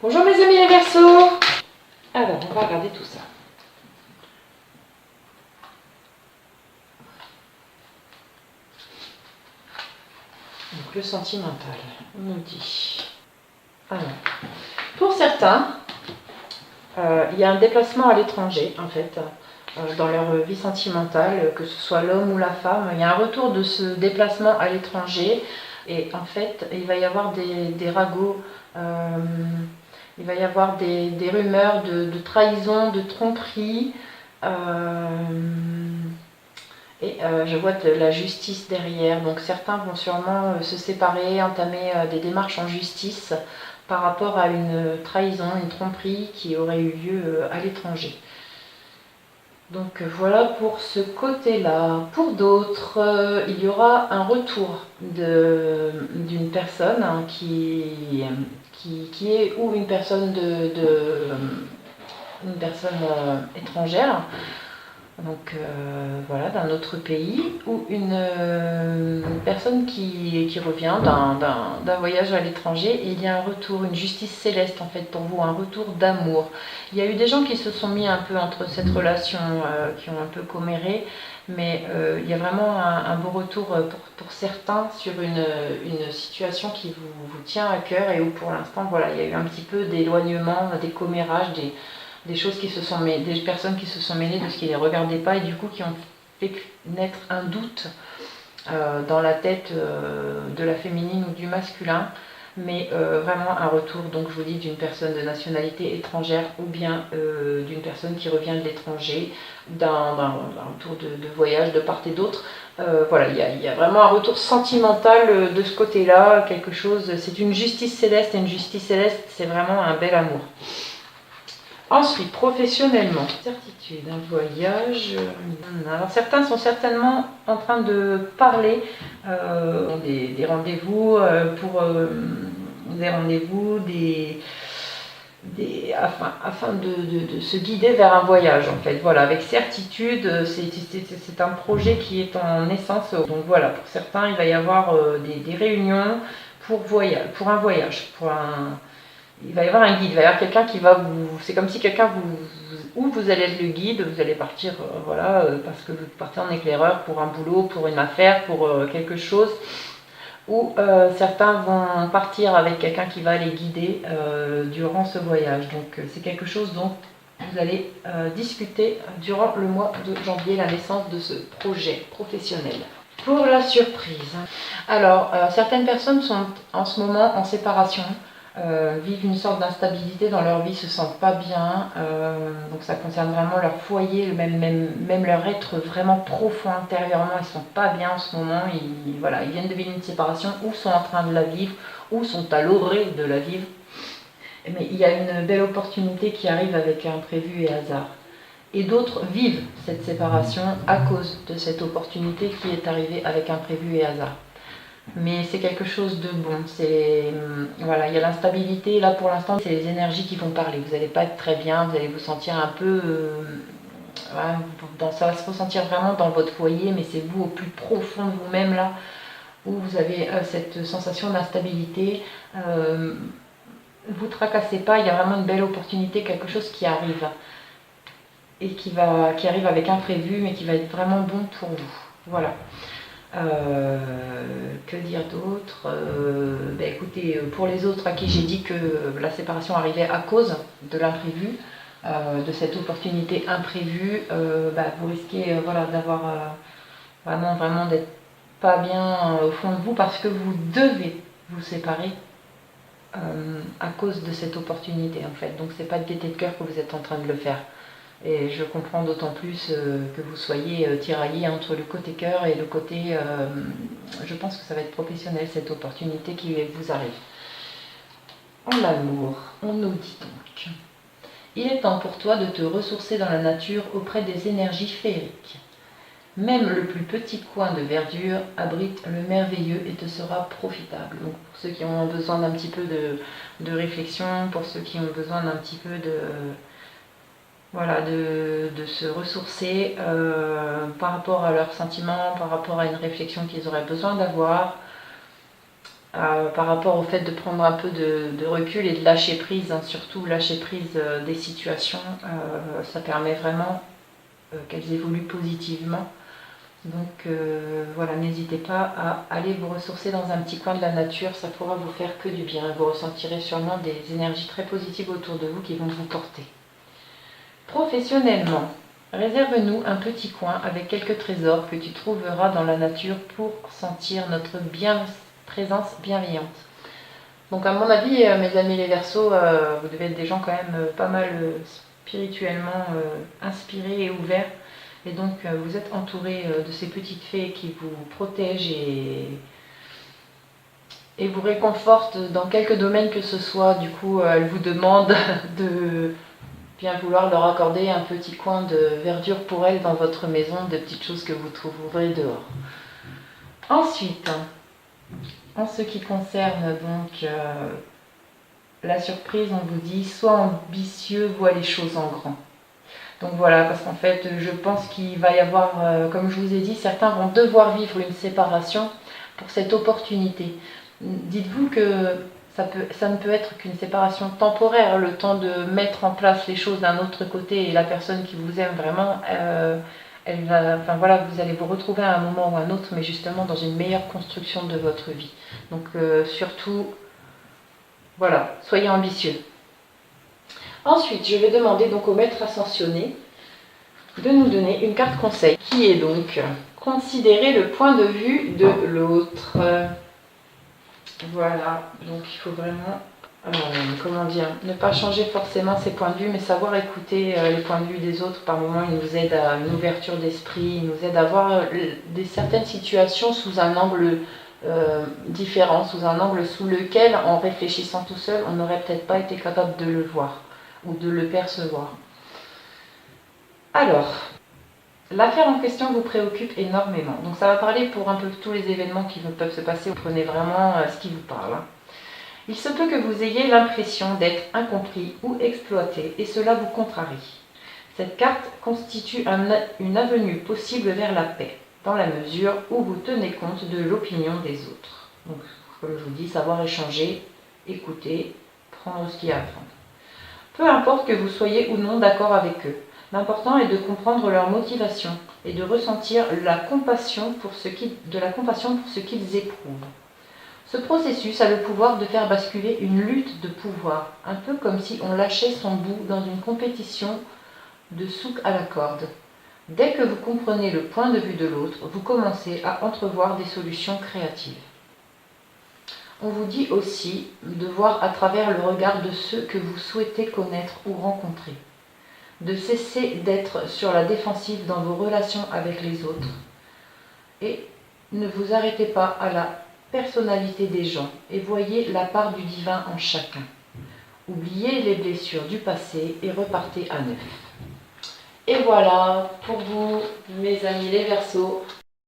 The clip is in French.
Bonjour mes amis les Verseaux. Alors, on va regarder tout ça. Donc, le sentimental, on nous dit. Alors, pour certains, il y a un déplacement à l'étranger, en fait, dans leur vie sentimentale, que ce soit l'homme ou la femme. Il y a un retour de ce déplacement à l'étranger. Et en fait, il va y avoir des ragots. Il va y avoir des rumeurs de trahison, de tromperie. Je vois de la justice derrière. Donc certains vont sûrement se séparer, entamer des démarches en justice par rapport à une trahison, une tromperie qui aurait eu lieu à l'étranger. Donc voilà pour ce côté-là. Pour d'autres, il y aura un retour d'une personne qui est ou une personne une personne étrangère, donc voilà, d'un autre pays, ou une personne qui revient d'un voyage à l'étranger, et il y a un retour, une justice céleste en fait pour vous, un retour d'amour. Il y a eu des gens qui se sont mis un peu entre cette relation, qui ont un peu comméré, mais il y a vraiment un beau retour pour certains sur une situation qui vous tient à cœur, et où pour l'instant voilà, il y a eu un petit peu d'éloignement, des commérages, des choses qui se sont mêlées, des personnes qui se sont mêlées de ce qui ne les regardait pas, et du coup qui ont fait naître un doute dans la tête de la féminine ou du masculin, mais vraiment un retour, donc je vous dis, d'une personne de nationalité étrangère, ou bien d'une personne qui revient de l'étranger, d'un retour de voyage de part et d'autre. Voilà, il y a vraiment un retour sentimental de ce côté-là, quelque chose, c'est une justice céleste, et une justice céleste, c'est vraiment un bel amour. Ensuite, professionnellement, certitude, un voyage. Alors certains sont certainement en train de parler des rendez-vous pour des rendez-vous, afin de se guider vers un voyage en fait. Voilà, avec certitude, c'est un projet qui est en naissance. Donc voilà, pour certains, il va y avoir des réunions pour un voyage, il va y avoir un guide, il va y avoir quelqu'un qui va vous... C'est comme si quelqu'un ou vous allez être le guide, vous allez partir, parce que vous partez en éclaireur pour un boulot, pour une affaire, pour quelque chose. Ou certains vont partir avec quelqu'un qui va les guider durant ce voyage. Donc c'est quelque chose dont vous allez discuter durant le mois de janvier, la naissance de ce projet professionnel. Pour la surprise, alors certaines personnes sont en ce moment en séparation. Vivent une sorte d'instabilité dans leur vie, se sentent pas bien, donc ça concerne vraiment leur foyer, même leur être vraiment profond intérieurement, ils sont pas bien en ce moment, voilà, ils viennent de vivre une séparation, ou sont en train de la vivre, ou sont à l'orée de la vivre, mais il y a une belle opportunité qui arrive avec imprévu et hasard. Et d'autres vivent cette séparation à cause de cette opportunité qui est arrivée avec imprévu et hasard. Mais c'est quelque chose de bon. Voilà, il y a l'instabilité. Là, pour l'instant, c'est les énergies qui vont parler. Vous n'allez pas être très bien, vous allez vous sentir un peu... ça va se ressentir vraiment dans votre foyer, mais c'est vous au plus profond de vous-même, là, où vous avez cette sensation d'instabilité. Vous tracassez pas, il y a vraiment une belle opportunité, quelque chose qui arrive. Et qui arrive avec imprévu, mais qui va être vraiment bon pour vous. Voilà. Que dire d'autre? Écoutez, pour les autres à qui j'ai dit que la séparation arrivait à cause de l'imprévu, de cette opportunité imprévue, vous risquez d'avoir vraiment d'être pas bien au fond de vous, parce que vous devez vous séparer à cause de cette opportunité en fait. Donc c'est pas de gaieté de cœur que vous êtes en train de le faire. Et je comprends d'autant plus que vous soyez tiraillé entre le côté cœur et le côté... je pense que ça va être professionnel, cette opportunité qui vous arrive. En amour, on nous dit donc: il est temps pour toi de te ressourcer dans la nature auprès des énergies féeriques. Même le plus petit coin de verdure abrite le merveilleux et te sera profitable. Donc pour ceux qui ont besoin d'un petit peu de réflexion, pour ceux qui ont besoin d'un petit peu de se ressourcer par rapport à leurs sentiments, par rapport à une réflexion qu'ils auraient besoin d'avoir. par rapport au fait de prendre un peu de recul et de lâcher prise, hein, surtout lâcher prise des situations. Ça permet vraiment qu'elles évoluent positivement. Donc voilà, n'hésitez pas à aller vous ressourcer dans un petit coin de la nature, ça pourra vous faire que du bien. Vous ressentirez sûrement des énergies très positives autour de vous qui vont vous porter. Professionnellement, réserve-nous un petit coin avec quelques trésors que tu trouveras dans la nature pour sentir notre présence bienveillante. Donc à mon avis, mes amis les Verseaux, vous devez être des gens quand même pas mal spirituellement inspirés et ouverts. Et donc vous êtes entourés de ces petites fées qui vous protègent et vous réconfortent dans quelques domaines que ce soit. Du coup, elles vous demandent de bien vouloir leur accorder un petit coin de verdure pour elles dans votre maison, des petites choses que vous trouverez dehors. Ensuite, en ce qui concerne donc la surprise, on vous dit sois ambitieux, vois les choses en grand. Donc voilà, parce qu'en fait, je pense qu'il va y avoir, comme je vous ai dit, certains vont devoir vivre une séparation pour cette opportunité. Dites-vous que ça ne peut être qu'une séparation temporaire, le temps de mettre en place les choses d'un autre côté et la personne qui vous aime vraiment, elle va, enfin voilà, vous allez vous retrouver à un moment ou à un autre, mais justement dans une meilleure construction de votre vie. Donc surtout, voilà, soyez ambitieux. Ensuite, je vais demander donc au maître ascensionné de nous donner une carte conseil qui est donc considérer le point de vue de l'autre. Voilà, donc il faut vraiment, comment dire, ne pas changer forcément ses points de vue, mais savoir écouter les points de vue des autres. Par moments, il nous aide à une ouverture d'esprit, il nous aide à voir certaines situations sous un angle différent, sous un angle sous lequel, en réfléchissant tout seul, on n'aurait peut-être pas été capable de le voir ou de le percevoir. Alors, l'affaire en question vous préoccupe énormément. Donc ça va parler pour un peu tous les événements qui peuvent se passer. Vous prenez vraiment ce qui vous parle. Il se peut que vous ayez l'impression d'être incompris ou exploité et cela vous contrarie. Cette carte constitue une avenue possible vers la paix, dans la mesure où vous tenez compte de l'opinion des autres. Donc, comme je vous dis, savoir échanger, écouter, prendre ce qu'il y a à prendre. Peu importe que vous soyez ou non d'accord avec eux, l'important est de comprendre leur motivation et de ressentir de la compassion pour ce qu'ils éprouvent. Ce processus a le pouvoir de faire basculer une lutte de pouvoir, un peu comme si on lâchait son bout dans une compétition de souk à la corde. Dès que vous comprenez le point de vue de l'autre, vous commencez à entrevoir des solutions créatives. On vous dit aussi de voir à travers le regard de ceux que vous souhaitez connaître ou rencontrer, de cesser d'être sur la défensive dans vos relations avec les autres et ne vous arrêtez pas à la personnalité des gens et voyez la part du divin en chacun. Oubliez les blessures du passé et repartez à neuf. Et voilà pour vous, mes amis les Verseaux.